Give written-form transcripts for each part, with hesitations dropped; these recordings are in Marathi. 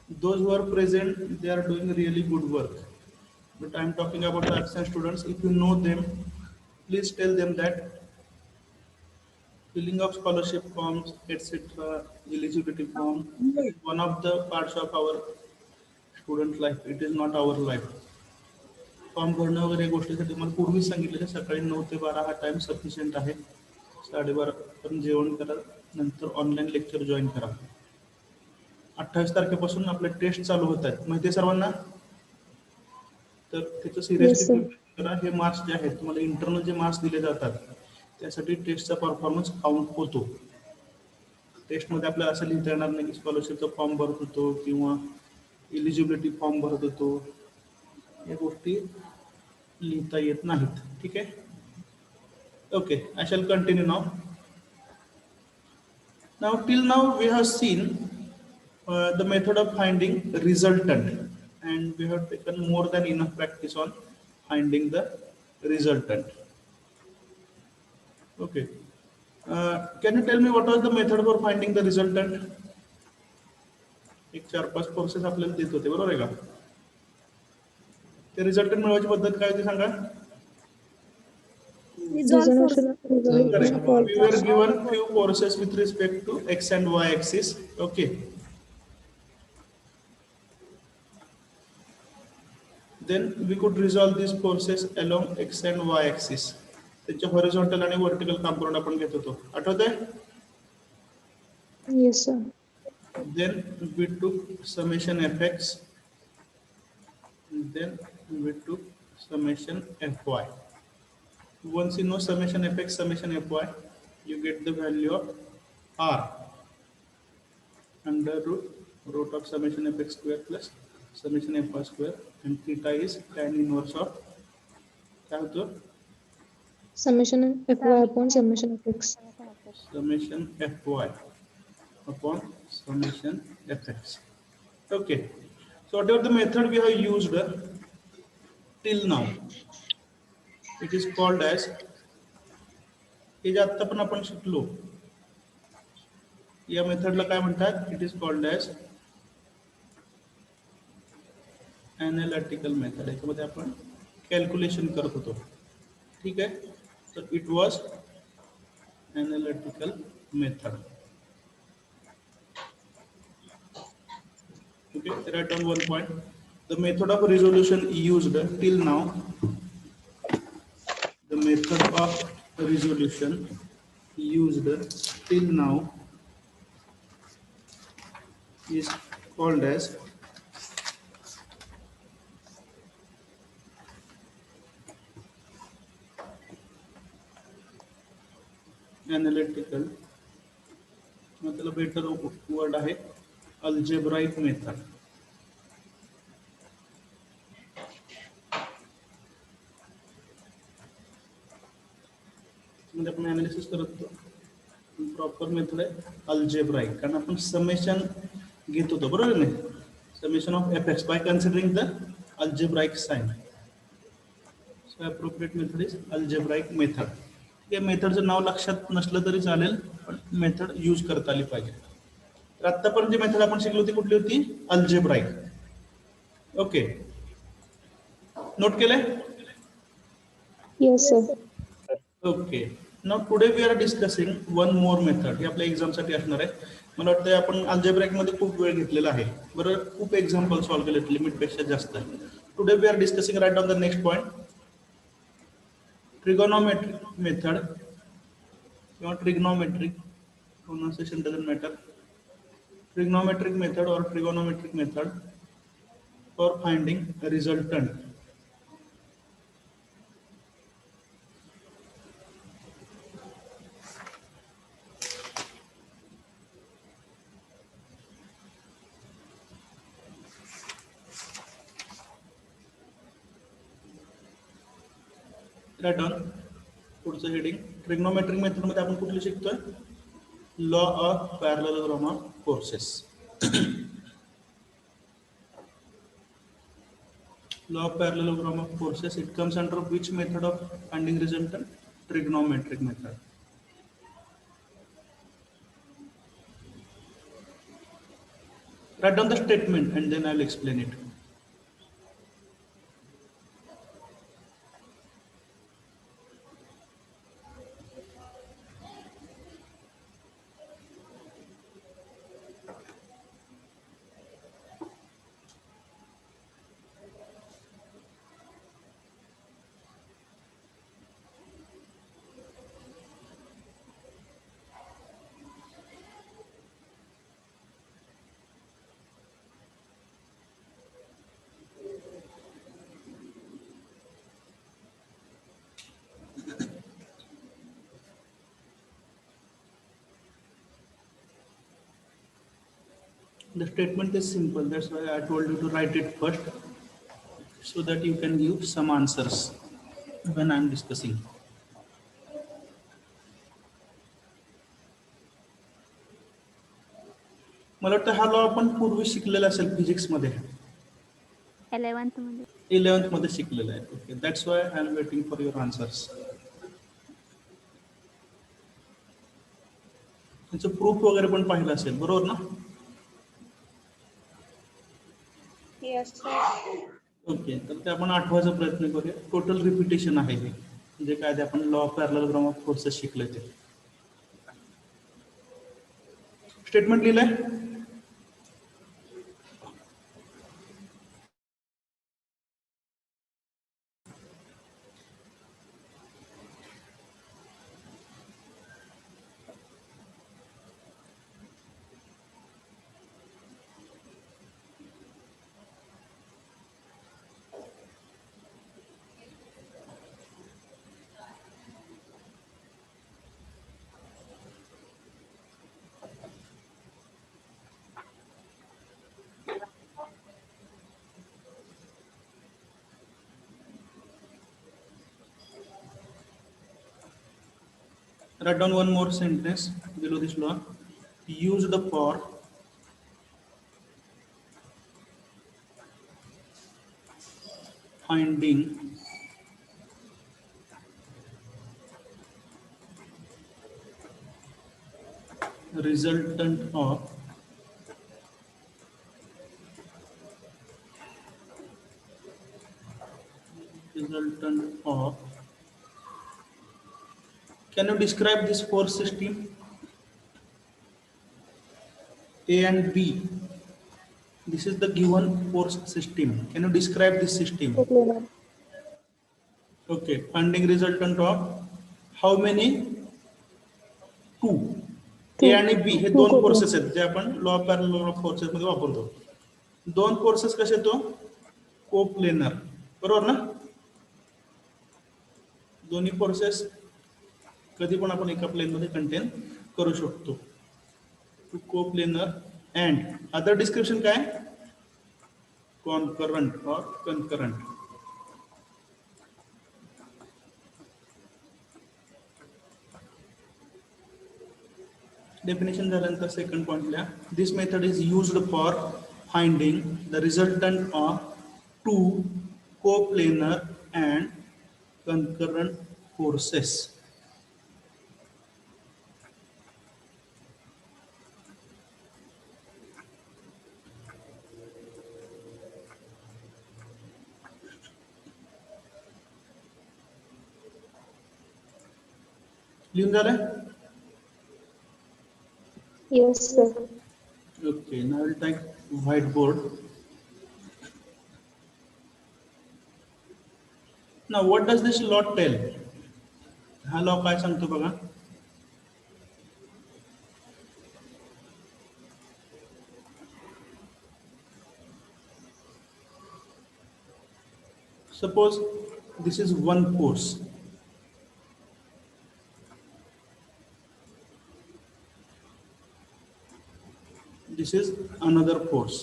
Those who are present, they are doing really good work. But I'm talking about the absent students. If you know them, please tell them that filling of scholarship forms, etc., eligibility form, it is one of the parts of our student life. It is not our life. Form भरणं वगैरे या गोष्टीसाठी मला पूर्वीच सांगितलं की सकाळी 9 ते 12 हा टाइम सफिशियंट आहे. 12:30 पर्यंत जेवण करा, नंतर ऑनलाईन लेक्चर जॉईन करा. 28 तारखेपासून आपले टेस्ट चालू होत आहेत, माहिती आहे सर्वांना. तर त्याचं सिरियसली Yes, sir. प्रिपरेशन करा. हे मार्क्स जे आहेत तुम्हाला इंटरनल जे मार्क्स दिले जातात त्यासाठी टेस्टचा परफॉर्मन्स काउंट होतो. टेस्टमध्ये आपल्याला असं लिहिता येणार नाही की स्कॉलरशिपचा फॉर्म भरत होतो किंवा इलिजिबिलिटी फॉर्म भरत होतो, या गोष्टी लिहिता येत नाहीत. ठीक आहे. Okay, I shall continue now. Now till now we have seen the method of finding resultant, and we have taken more than enough practice on finding the resultant. Okay. Can you tell me what was the method for finding the resultant? एक 4-5 कोर्सेस आपल्याला देत होते, बरोबर आहे का? ते रिझल्टंट मिळवायची पद्धत काय होती सांगा? Resolution Correct. We were given few courses with respect to x and y axis. Okay. Then we could resolve these courses along x and y axis. त्याचे हॉरिझॉन्टल आणि व्हर्टिकल कंपोनंट आपण घेत होतो, आठवतंय? Yes, sir. Then we took summation fx. Then we took summation fy. Once you know summation fx, summation fy, you get the value of r under root of summation fx square plus summation fy square, and theta is tan inverse of क्या होतं? Summation Fy upon summation Fx. Summation fy upon summation fx. Okay. So whatever the method we have used till now, it is called as, हे जे आता पण आपण शिकलो या मेथडला काय म्हणतात? It is called as analytical method. याच्यामध्ये आपण कॅल्क्युलेशन करत होतो. ठीक आहे. तर it was analytical method. Okay, write down one point. The method of resolution used till now, the method of resolution used till now is called as analytical, मतलब बेटर वर्ड आहे अल्जेब्राइक मेथड. म्हणजे आपण ॲनालिसिस करत होतो, प्रॉपर मेथड आहे अल्जेब्राइक, कारण आपण समेशन घेत होतो, बरोबर नाही? Summation of F X by considering the algebraic sign. So appropriate method is algebraic method. या मेथडचं नाव लक्षात नसलं तरी चालेल, पण मेथड यूज करता आली पाहिजे. तर आतापर्यंत जी मेथड आपण शिकलो ती कुठली होती? अल्जेब्राइक. ओके, नोट केले? Yes, sir. Okay. Now today we are discussing one more method. हे आपल्या एक्झामसाठी असणार आहे. मला वाटतं आपण अल्जेब्राइक मध्ये खूप वेळ घेतलेला आहे, बरं. खूप एक्झाम्पल सॉल्व्ह केले, लिमिटपेक्षा जास्त. Today we are discussing, right down the next point, trigonometric method किंवा trigonometric, pronunciation doesn't matter. Trigonometric method और trigonometric method for finding resultant. Right on. पुढचं हेडिंग, ट्रिग्नोमेट्रिक मेथडमध्ये आपण कुठलं शिकतोय? Law of parallelogram of forces. Law of parallelogram of forces, it comes under which method of finding resultant? Trigonometric method. Write down the statement and then I'll explain it. The statement is simple. That's why I told you to write it first so that you can give some answers when I'm discussing. मला वाटतं हा लॉ आपण पूर्वी शिकलेला असेल फिजिक्स मध्ये 11th मध्ये 11th मध्ये शिकलेला आहे. Okay, that's why I am waiting for your answers. त्याचं प्रूफ वगैरे पण पाहिलं असेल, बरोबर ना? Yes, sir. ओके, तर ते आपण आठवायचा प्रयत्न करूया. टोटल रिपिटेशन आहे हे, म्हणजे काय ते आपण लॉ ऑफ पॅरललोग्राम ऑफ फोर्सेस शिकले ते. स्टेटमेंट लिहिलंय? Write down one more sentence below this law. Used for finding resultant of can you describe this force system A and B? This is the given force system. Can you describe this system? coplanar, Okay, finding resultant of how many? Two. A आणि B हे दोन फोर्सेस आहेत जे आपण लॉ ऑफ पॅरलल फोर्सेस मध्ये वापरतो. दोन फोर्सेस कसे तो कोप्लेनर, बरोबर ना? दोन्ही फोर्सेस कधी पण आपण एका प्लेन मध्ये कंटेन करू शकतो. Two coplanar and other description काय? कॉन्करंट और कनकरंट. डेफिनेशन झाल्यानंतर सेकंड पॉइंटला this method is used for finding the resultant of two coplanar and concurrent forces. लिहून झालं? yes sir, Okay, now I'll take whiteboard. Now what does this law tell? हा लॉ काय सांगतो बघा. Suppose this is one force. This is another force.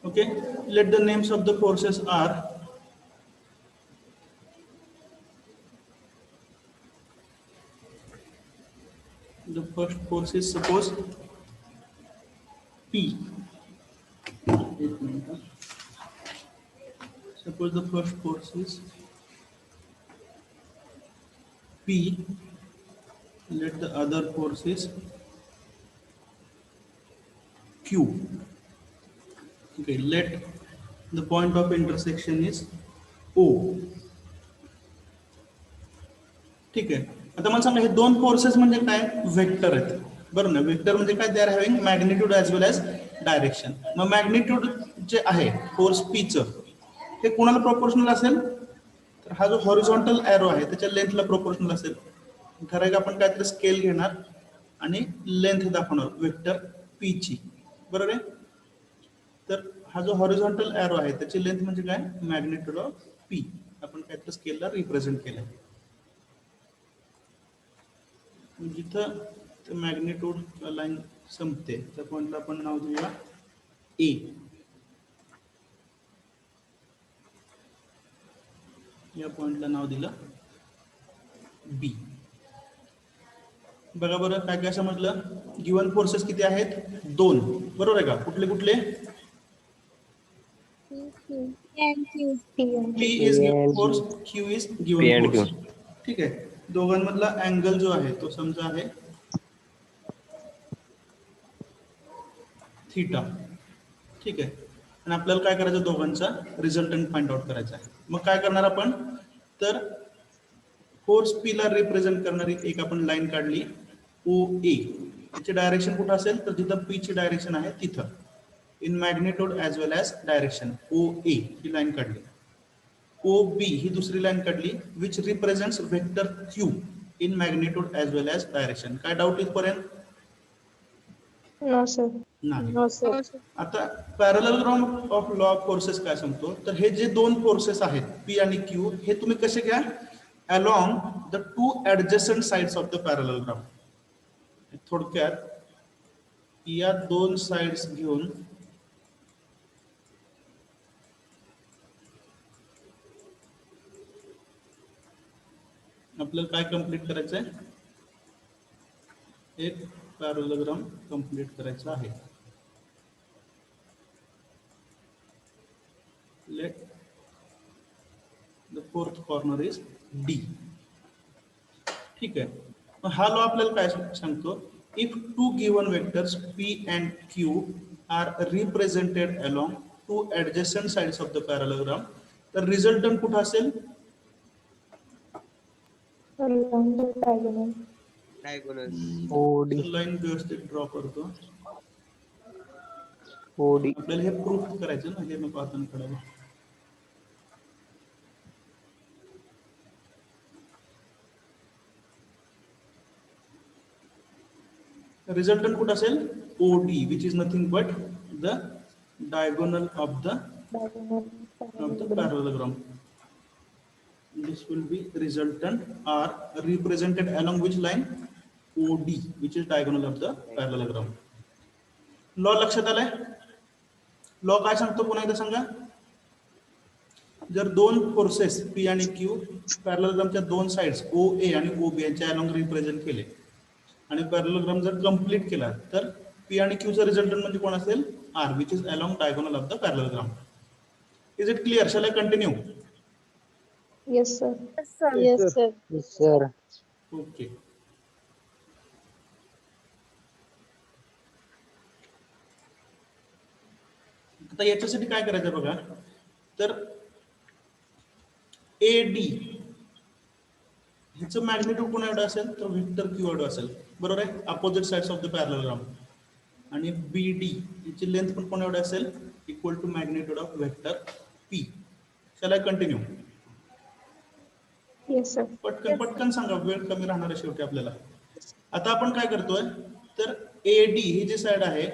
Okay, let the names of the forces are the first force is suppose P. एक minute. Suppose the first force is P, let the other force is Q. Okay, let the point of intersection is O. ठीक आहे. आता मला सांगा हे दोन फोर्सेस म्हणजे काय? वेक्टर आहेत, बरोबर ना? वेक्टर म्हणजे काय? They are having magnitude as well as direction. मग मॅग्निट्यूड जे आहे फोर्स पीचं हे कोणाला प्रोपोर्शनल असेल? तर हा जो हॉरिझॉन्टल एरो आहे त्याच्या लेंथला प्रोपोर्शनल असेल. ठराविक आपण काहीतरी स्केल घेणार आणि लेंथ दाखवणार वेक्टर पी ची, बरोबर आहे? तर हा जो हॉरिझॉन्टल एरो आहे त्याची लेंथ म्हणजे काय? Magnitude of P. आपण काहीतरी स्केलला रिप्रेझेंट केलं. जिथं मॅग्निट्यूड लाईन संपते त्या पॉइंटला आपण नाव देऊया ए. या पॉइंटला नाव दिलं बी. बघा बरं काय काय समजलं? गिवन फोर्सेस किती आहेत? 2, बरोबर आहे का? कुठले कुठले? P is given force, Q is given force. ठीक आहे. दोघांमधला अँगल जो आहे तो समजा आहे थीटा. ठीक आहे. आणि आपल्याला काय करायचं? दोघांचा रिझल्टंट फाइंड आउट करायचा आहे. मग काय करणार आपण? तर फोर्स पी ला रिप्रेझेंट करणारी एक आपण लाईन काढली ओ ए. त्याची डायरेक्शन कुठं असेल? तर जिथं पी ची डायरेक्शन आहे तिथं in magnitude as well as direction O A ही लाईन काढली. ओ बी ही दुसरी लाईन काढली which represents vector Q in magnitude as well as direction. काय डाऊट इथपर्यंत? No sir. नाही. No, sir. आता parallel of law of forces काय सांगतो? तर हे जे दोन फोर्सेस आहेत पी आणि क्यू हे तुम्ही कसे घ्या? Along the 2 adjacent sides of the parallel graph. थोडक्यात या दोन साइड्स घेऊन आपल्याला काय कंप्लीट करायचं आहे? एक पॅरललोग्राम कंप्लीट करायचा आहे. Let the fourth corner is D. ठीक आहे. मग हा लॉ आपल्याला काय सांगतो? If 2 given vectors P and Q are represented along 2 adjacent sides of the parallelogram, तर रिझल्टंट कुठं असेल? Along the diagonal. OD. Line व्यवस्थित ड्रॉ करतो. OD. आपल्याला हे प्रूफ करायचं ना, हे नको हाताने करायला. रिझल्टंट कुठं असेल? OD which is nothing but the diagonal of the parallelogram. This will be resultant are represented along which line? OD which is diagonal of the parallelogram. Law लक्षात आलाय? लॉ काय सांगतो पुन्हा एकदा सांगा. जर दोन फोर्सेस P आणि Q पॅरललोग्रामच्या दोन साइड्स OA आणि OB यांच्या अलॉंग रिप्रेझेंट केले आणि पॅरललोग्राम जर कंप्लीट केला तर P आणि Q चा रिझल्टंट म्हणजे कोण असेल? R which is along diagonal of the parallelogram. Is it clear? Shall I continue? Yes, sir. Yes, sir. Yes, sir. Yes, sir. Okay. आता याच्यासाठी काय करायचं बघा. तर AD ह्याचं मॅग्निट्यूड कोण एवढं असेल? तर वेक्टर क्यू एवढं असेल, बरोबर आहे? Opposite sides of the parallelogram. आणि BD याची लेंथ पण कोण एवढं असेल? Equal to magnitude of vector P. Shall I continue? Yes, sir. पटकन पटकन सांगा, वेळ कमी राहणार आहे शेवटी आपल्याला. आता आपण काय करतोय? तर AD ही जी साइड आहे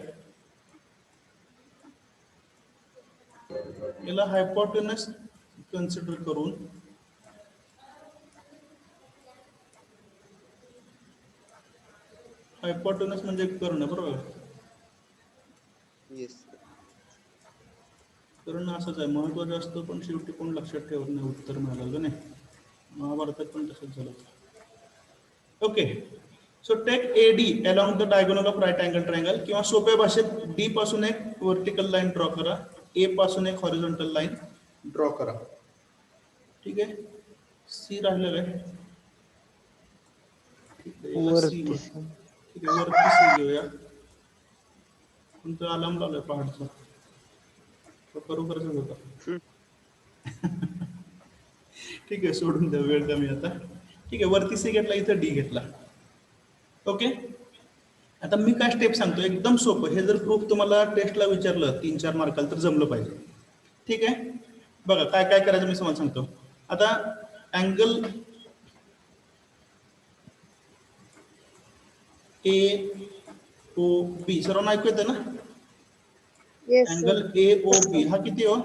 याला हायपोटेनस कन्सिडर करून हायपोटेनस म्हणजे कर्ण, बरोबर? Yes. कर्ण असंच आहे, महत्वाचं असतं पण शेवटी कोण लक्षात ठेवत नाही. उत्तर मिळालं नाही. महाभारतात पण तसंच झालं. Okay. So take AD along the diagonal of right angle triangle, किंवा सोप्या भाषेत D पासून एक वर्टिकल लाईन ड्रॉ करा ए पासून एक हॉरिझॉन्टल लाईन ड्रॉ करा. ठीक आहे, सी राहिलं काय? ठीक आहे, याला सी वरती म्हणू. ठीक आहे, वरती सी घेऊया. तुमचा अलार्म लावलाय पहाडचा, तो खरोखरच होता. ठीक आहे, सोडून द्या, वेळ कमी आता. ठीक आहे, वरती सी घेतला, इथं डी घेतला. ओके, आता मी काय स्टेप सांगतो एकदम सोपं. हे जर प्रूफ तुम्हाला टेस्टला विचारलं 3-4 मार्काला तर जमलं पाहिजे. ठीक आहे, बघा काय काय करायचं मी तुम्हाला सांगतो. आता अँगल ए ओ बी सर्वांना ऐकू येतं ना? Yes, sir. Angle A O B हा किती हो?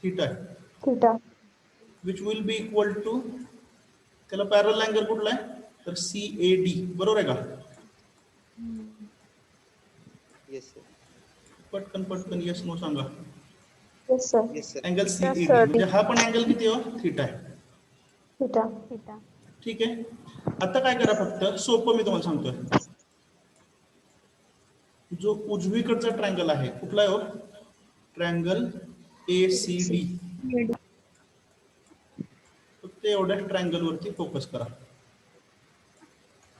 थीटा आहे. Theta. Which will be equal to, त्याला पॅरल अँगल कुठला आहे तर सी ए डी, बरोबर आहे का? Yes sir. पटकन पटकन यस नो सांगा. Yes, sir. Yes sir. Angle C Yes, A D sir. म्हणजे हा पण अँगल किती हो? थीटा आहे. Theta. थिटा. ठीक आहे, आता काय करा, फक्त सोपं मी तुम्हाला सांगतोय. जो उजवीकडचा ट्रायंगल आहे कुठला आहे हो? Triangle A C D. फक्त एवढ्या ट्रायंगल वरती फोकस करा.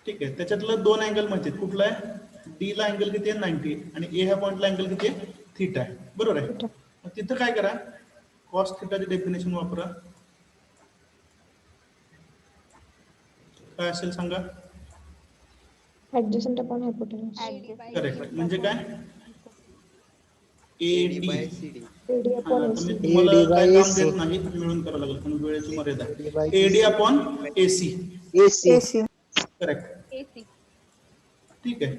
ठीक आहे, त्याच्यातलं 2 अँगल माहिती आहेत. कुठला आहे? डी ला अँगल किती आहे? 90 आणि ए ह्या पॉइंटला अँगल किती आहे? थीटा आहे, बरोबर आहे. Theta. मग तिथं काय करा, कॉस थीटाची डेफिनेशन वापरा. काय असेल सांगा? Adjacent upon hypotenuse. करेक्ट, म्हणजे काय? A D. By C D. AD हा, upon तर मी AC. तुम्हाला AD by काय काम AC. देत नाही, मिळून करावं लागेल पण वेळेची मर्यादा AD by आहे. A D upon AC. A C. Correct, A C. ठीक आहे.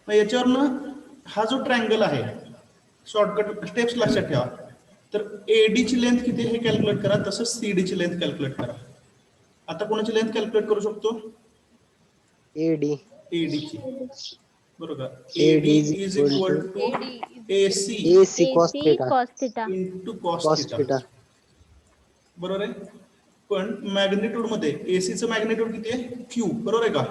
मग याच्यावरनं हा जो ट्रायंगल आहे, शॉर्टकट स्टेप्स लक्षात ठेवा. तर एडी ची लेंथ किती हे कॅल्क्युलेट करा, तसंच सीडी ची लेंथ कॅल्क्युलेट करा. आता कोणाची लेंथ कॅल्क्युलेट करू शकतो? एडी. एडी ची, बरोबर. AD A D is is equal equal to to A C A C cos theta. Cos theta. Into cos cos theta, theta. बरोबर आहे. पण मॅग्निट्यूड मध्ये एसीचं मॅग्निट्यूड किती आहे? क्यू, बरोबर आहे का?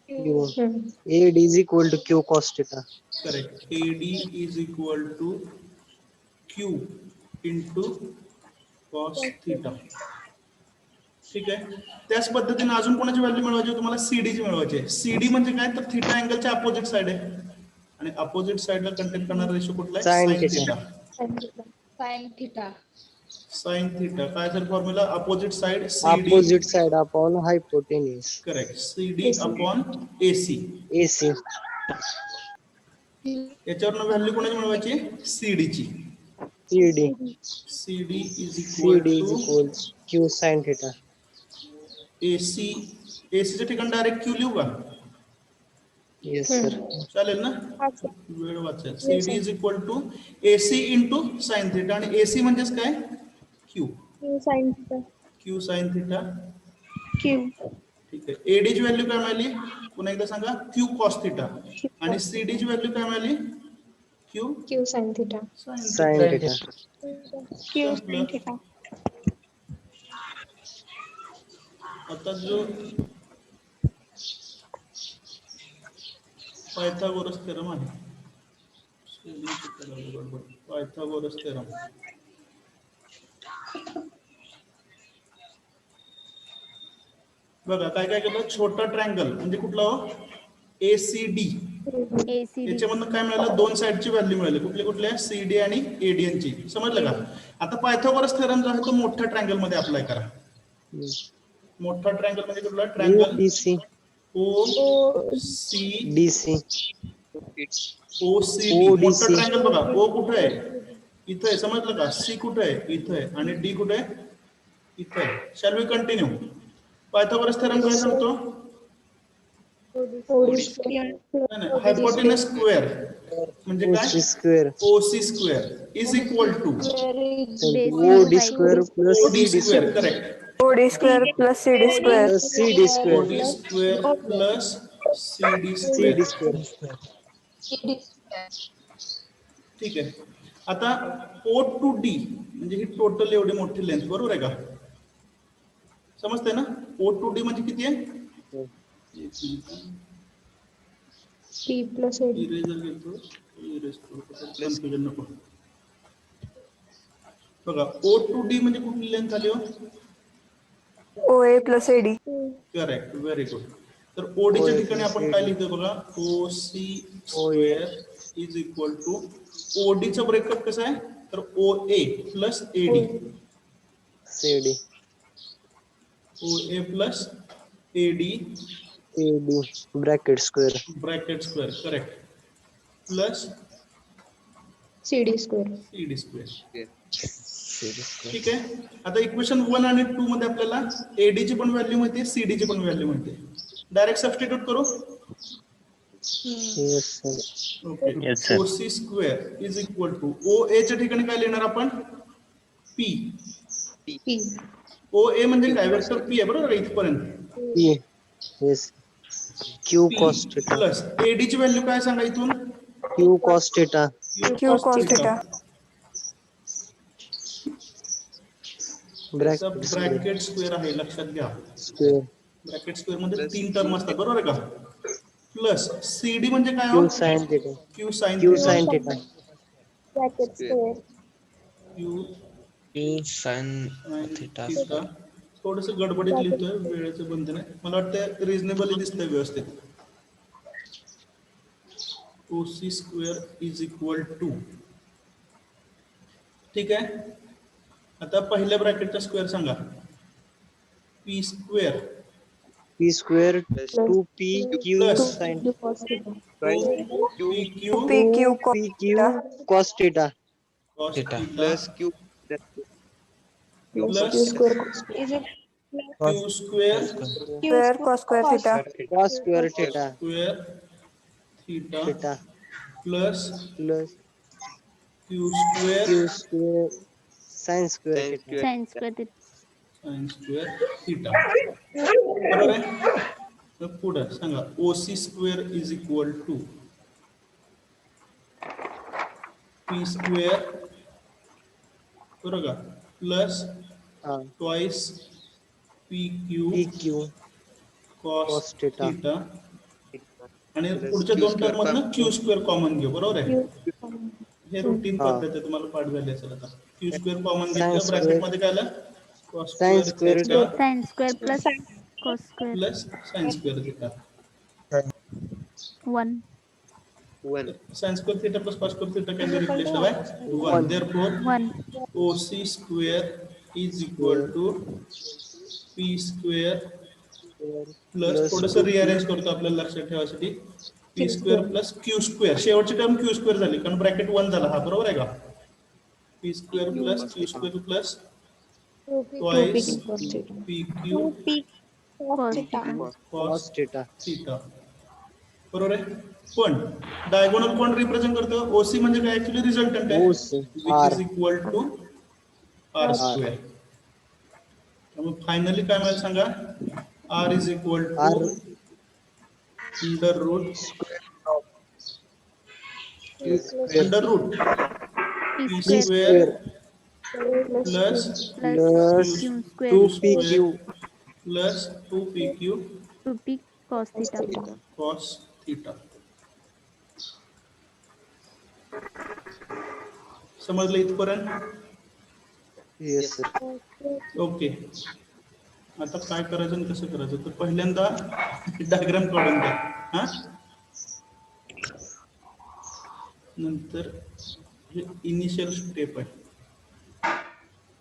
Q. Hmm. A D is equal to Q cos theta. Correct, A D is equal to Q into cos theta. ठीक आहे, त्याच पद्धतीने अजून कोणाची व्हॅल्यू मिळवायची? तुम्हाला सीडी ची मिळवायची आहे. सीडी म्हणजे काय तर थीटा अँगलच्या अपोजिट साइड आहे आणि अपोजिट साइडला कंटेन करणारा रेशो कुठला आहे? Sin sine theta. Theta. Sin theta. Sine theta काय sir formula? Opposite side CD. Opposite side upon hypotenuse. Correct, CD upon AC. AC. याच्यावरनं व्हॅल्यू कोणाची मिळवायची? सीडी ची. CD. CD is equal CD is to equal Q sine theta. AC. एसीच्या ठिकाणी डायरेक्ट क्यू लिहू का? Yes sir. चालेल ना? अच्छा. वेळ वाचेल. CD is equal to AC into sine theta आणि एसी म्हणजेच काय? Q. Sin theta. Q sine theta. Q. ठीक आहे, एडी ची व्हॅल्यू काय मिळाली? पुन्हा एकदा सांगा. Q cos theta. आणि सीडी ची व्हॅल्यू काय मिळाली? Q Q sin theta. Sine theta. Q sin theta. आता जो पायथागोरस थेरम आहे, पायथागोरस थेरम. बघा काय काय केलं. छोटा ट्रायंगल म्हणजे कुठला हो? एसीडी. एसी. याच्यामधनं काय मिळालं? 2 साइडची व्हॅल्यू मिळाली. कुठले कुठल्या? सीडी आणि एडीएन ची. समजलं का? आता पायथागोरस थेरम जो आहे तो मोठ्या ट्रायंगल मध्ये अप्लाय करा. मोठा ट्रायंगल म्हणजे कुठला? Triangle DC. O C DC. O C D. मोठा ट्रायंगल बघा. ओ कुठे आहे? इथं आहे. समजलं का? सी कुठे आहे? इथं आहे. आणि डी कुठे आहे? इथं आहे. Shall we continue? Pythagoras theorem काय सांगतो? OD square. नाही, हायपोटेनस स्क्वेअर म्हणजे काय? Square. O C square is equal to O D square plus O D C D square. Square. Correct, OD square plus CD square. Plus C D square. O D square plus C D C D square. Square. ठीक आहे. आता ओ टू डी म्हणजे ही टोटल एवढी मोठी लेंथ, बरोबर आहे का? समजतंय ना? ओ टू डी म्हणजे किती आहे? P plus AD. इरेजर घेतो. कन्फ्युजन नको. बघा ओ टू डी म्हणजे कुठली लेंथ आली हो? OA plus AD. Correct, very good. तर ओडीच्या OA ठिकाणी plus आपण AD. काय लिहितो बघा, O C OA square is equal to ओडीचं ब्रेकअप कसं आहे, तर O A plus AD. CD O A plus AD AD bracket square. Bracket square, correct, plus CD square. ED square. CD square. ठीक आहे. आता इक्वेशन 1 आणि 2 मध्ये आपल्याला एडी ची पण व्हॅल्यू माहिती आहे, सीडी ची पण व्हॅल्यू माहिती आहे. डायरेक्ट सबस्टिट्यूट करू. Yes sir. Okay, Yes, sir. O C square is equal to O A च्या ठिकाणी काय लिहिणार आपण, पी. P. ओ ए म्हणजे काय, वेक्टर पी आहे बरोबर, इथपर्यंत P. Yes. Q cos theta. प्लस एडी ची व्हॅल्यू काय सांगा इथून, Q cos theta. Q cos theta. Bracket square. Bracket square आहे, लक्षात घ्या. Square. ब्रॅकेट स्क्वेअर मध्ये 3 टर्म असतात बरोबर आहे का. प्लस सीडी म्हणजे काय, Q sin theta. Q sine Q sin theta. Bracket square. Q Q sin theta. theta. थोडस गडबडीत लिहितोय, वेळेचं बंधन आहे. मला वाटतं रिझनेबली दिसतंय व्यवस्थित. O C square is equal to, ठीक आहे. आता पहिल्या ब्रॅकेटचा स्क्वेअर सांगा, P square P square 2P Q Plus. sin Q cos theta. P Q PQ cos P Q theta. cos theta. Cos Theta. Plus Q plus square cos theta. Is it Q square Square cos square theta. Cos square theta. Square theta Theta plus plus Q square Q square sin square theta. Sine square theta. Sine square theta, बरोबर आहे. मग पुढं सांगा, O C square is equal to P square बरोबर का, plus twice P Q PQ cos cos theta. Theta, आणि पुढच्या दोन टर्म मधनं क्यू स्क्वेअर कॉमन घेऊ बरोबर आहे. हे रुटीन हा. पद्धत आहे, तुम्हाला पाठ झाली असेल. आता क्यू स्क्वेअर कॉमन Sin घेतलं, square. ब्रॅकेट मध्ये काय आलं, cos Sin square square. Theta sine square plus cos square plus sign square theta. 1. Sign square theta plus cos square theta can be replaced by 1. Therefore, 1. OC square is equal to P square plus थोडंसं रिअरेंज करतो आपल्याला लक्षात ठेवायसाठी, P square plus Q square. शेवटची टर्म क्यू स्क्वेअर झाली कारण ब्रॅकेट 1 झाला हा, बरोबर आहे का. P square plus Q square plus 2P twice cos theta. P Q 2P cos Cos theta. Cos Cos theta. Theta, बरोबर आहे. पण डायगोनल कोण रिप्रेझेंट करतो, ओसी म्हणजे काय, ऍक्च्युली रिझल्टंट आहे, OC. Which R. Is equal to R square. त्यामुळे फायनली काय मिळेल सांगा, R is equal to R. Under root Square. Under root P P square square Plus plus plus Plus Q square 2PQ plus 2PQ 2P cos theta. Cos theta. समजलं इथपर्यंत. Yes sir. ओके. आता काय करायचं आणि कसं करायचं, तर पहिल्यांदा डायग्राम काढून द्या. हा, नंतर हे इनिशियल स्टेप आहे,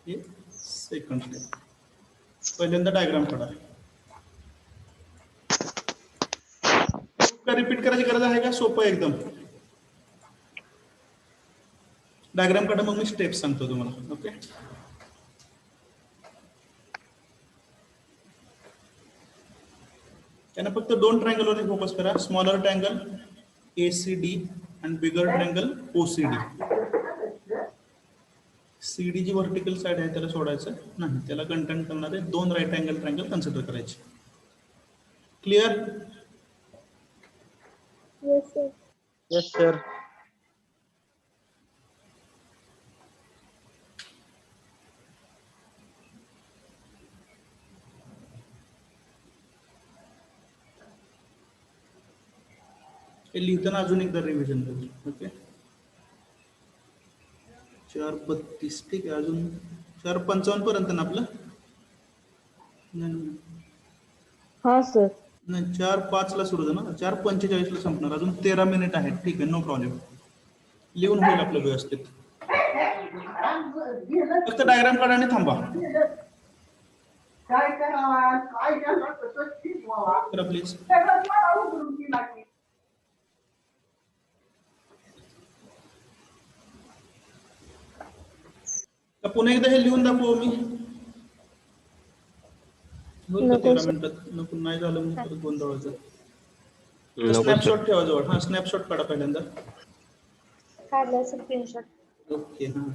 हे सेकंड स्टेप. पहिल्यांदा डायग्राम काढा. काय रिपीट करायची गरज आहे का, सोपं आहे एकदम. डायग्राम काढा, मग मी स्टेप सांगतो तुम्हाला. ओके, त्यांना फक्त दोन ट्रायंगल वर फोकस करा, स्मॉलर ट्रायंगल ACD आणि बिगर ट्रायंगल OCD. CD जी व्हर्टिकल साइड आहे त्याला सोडायचं नाही, त्याला कंटेंट करणारे दोन राईट अँगल ट्रायंगल कन्सिडर करायचे. Clear. Yes, sir. Yes sir. हे लिहिताना अजून एकदा रिव्हिजन करू. ओके, 4:32 ठीक आहे. अजून 4:55 पर्यंत ना आपलं? नाही हाँ सर. नाही, 4:05 ला सुरू झालं ना, 4:45 ला संपणार. अजून 13 मिनिट आहेत. ठीक आहे, नो प्रॉब्लेम. लिहून होईल आपलं व्यवस्थित. फक्त डायग्राम काढा आणि थांबा. करा प्लीज. पुन्हा एकदा हे लिहून दाखवू मी. होईल का नको 13 सर. मिनिटात? नको, नाही झालं मग परत गोंधळायचं. नको स्नॅपशॉट ठेवा जवळ. हा, स्नॅपशॉट काढा पहिल्यांदा. काढला सर स्क्रीनशॉट. ओके. हा,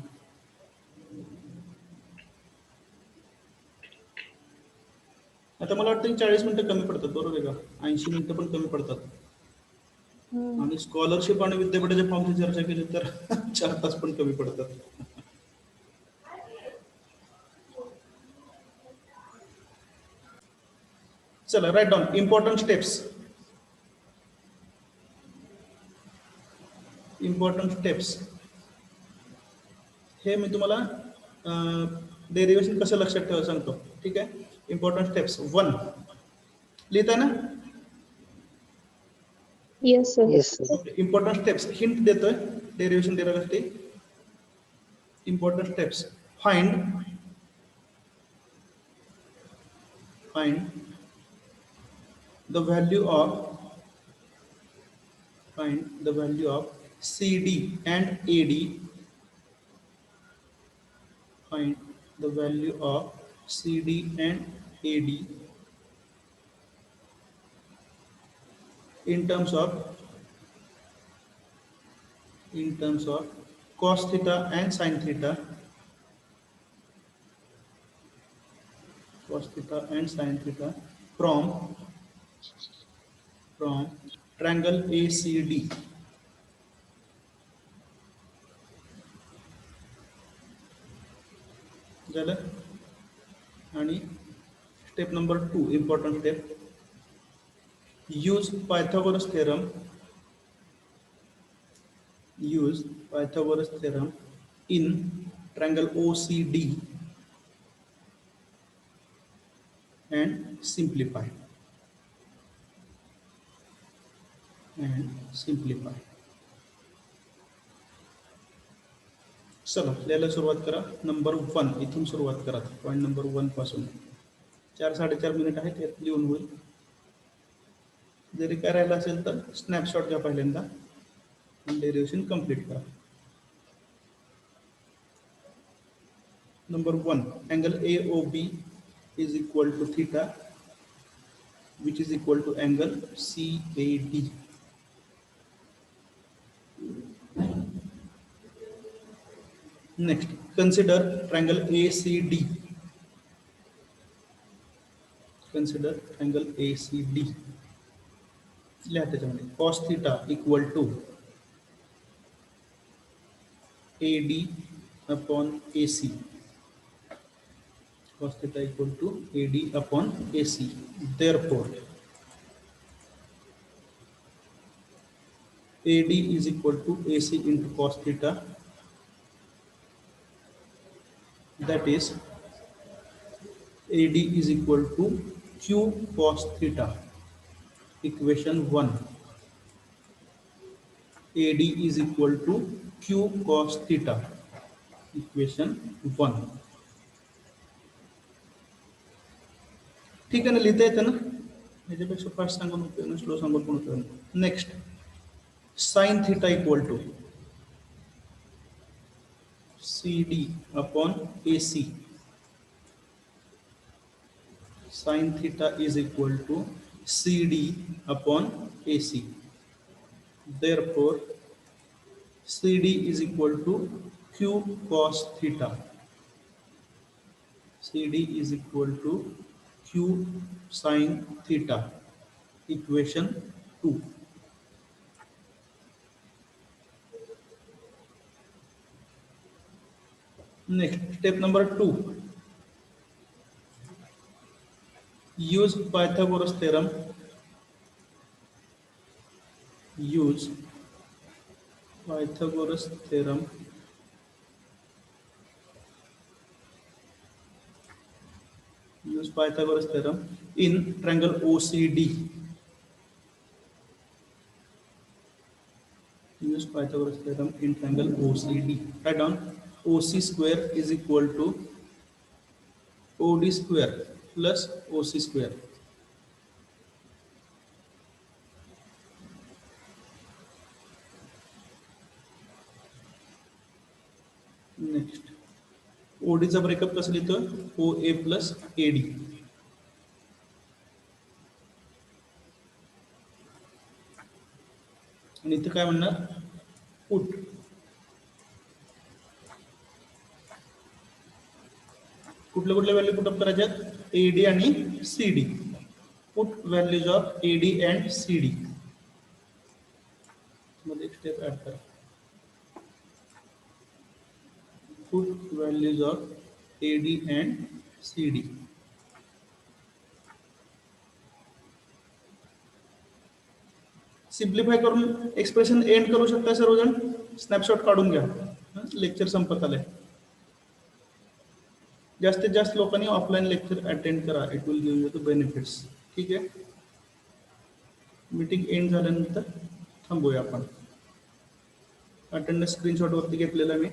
आता मला वाटतं 40 मिनिटं कमी पडतात, बरोबर आहे का? 80 मिनिटं पण कमी पडतात. आणि स्कॉलरशिप आणि विद्यापीठाच्या फॉर्मची चर्चा केली तर 4 तास पण कमी पडतात. चला, right down important steps. Important steps हे मी तुम्हाला डेरिव्हेशन कसं लक्षात ठेवा सांगतो. ठीक आहे. इम्पॉर्टंट स्टेप्स 1 लिहिताय ना? Yes sir. Yes sir. Okay. Important steps hint देतोय डेरिव्हेशन देण्यासाठी. Important steps find the value of CD and AD. Find the value of CD and AD in terms of cos theta and sin theta. Cos theta and sin theta from triangle ACD. झालं. आणि step number 2 important step. Use Pythagoras theorem. In triangle OCD and simplify. चला, लिहायला सुरुवात करा. नंबर 1 इथून सुरुवात करा. पॉईंट नंबर 1 पासून. 4-4.5 मिनिट आहेत, यात लिहून होईल. जरी काय राहिलं असेल तर स्नॅपशॉट घ्या पहिल्यांदा आणि डेरिव्हेशन कंप्लीट करा. Number 1 angle AOB is equal to theta, which is equal to angle CAD. Next, consider triangle ACD. लिहा त्याच्यामध्ये cos theta equal to AD upon AC. Cos theta equal to AD upon AC. Therefore, AD is equal to AC into cos theta. That is, AD is equal to Q cos theta. Equation 1. AD is equal to Q cos theta. Equation 1. ठीक आहे ना? लिहिता येतं ना? याच्यापेक्षा फास्ट सांगून उपयोग नाही, स्लो सांगून पण उपयोग नाही. Next, sine theta equal to CD upon AC. Sin theta is equal to CD upon AC. Therefore, CD is equal to Q cos theta. CD is equal to Q sin theta. Equation 2. Next, step number 2. Use Pythagoras theorem. use Pythagoras theorem in triangle OCD. Use Pythagoras theorem in triangle OCD. Write down OC square is equal to OD square plus OC square. Next, OD चा ब्रेकअप कसं लिहितो? OA plus AD. आणि इथं काय म्हणणार? पुट कुठल्या कुठल्या व्हॅल्यू पुट अप करायच्यात? AD आणि CD. Put values of AD and CD मध्ये एक स्टेप ऍड करा. Put values of AD and CD. Simplify करून एक्सप्रेशन एंड करू शकता सर्वजण. स्नॅपशॉट काढून घ्या. लेक्चर संपत आलंय. जास्तीत जास्त लोकांनी ऑफलाईन लेक्चर अटेंड करा. It will give you the benefits. ठीक आहे. मीटिंग एंड झाल्यानंतर थांबूया आपण. अटेंडन्स स्क्रीनशॉट वरती घेतलेला मी.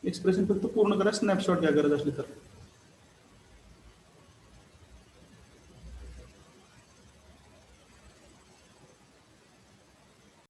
एक्सप्रेशन फक्त पूर्ण करा. स्नॅपशॉट घ्या गरज असली तर.